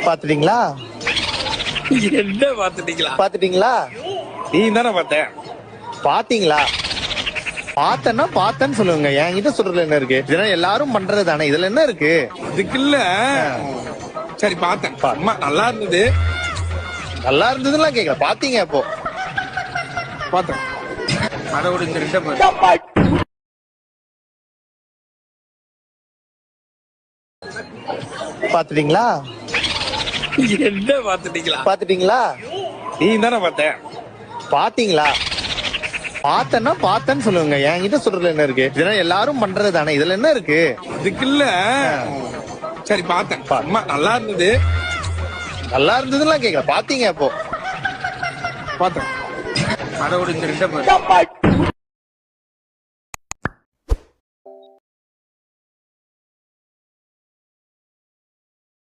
பாத்துட்டீங்களா? என்ன பாத்துட்டீங்களா? பாத்துட்டீங்களா? நீ தானே பார்த்தேன். பாத்தீங்களா? பார்த்தேன்னா பார்த்தேன்னு சொல்லுங்க. என்கிட்ட சொல்றதுல என்ன இருக்கு? இதெல்லாம் எல்லாரும் பண்றது தானே, இதுல என்ன இருக்கு? இதுக்கு இல்ல. சரி பார்த்தேன். அம்மா நல்லா இருந்தது. நல்லா இருந்ததுலாம் கேட்கல, பாத்தீங்க அப்போ. பார்த்தேன். அதோட இந்த ரெண்டை பாரு. பாத்துட்டீங்களா? என்ன பாத்துட்டீங்களா? பாத்துட்டீங்களா? நீ தானே பார்த்தேன். பாத்தீங்களா? பார்த்தேன்னா பார்த்தேன்னு சொல்லுங்க. என்கிட்ட சொல்றதுல என்ன இருக்கு? இதெல்லாம் எல்லாரும் பண்றது தானே, இதுல என்ன இருக்கு? இதுக்கு இல்ல. சரி பார்த்தேன். அம்மா நல்லா இருந்தது. நல்லா இருந்ததுலாம் கேட்கல, பாத்தீங்க அப்போ. பார்த்தேன். அதோட இந்த ரெண்டை பாரு.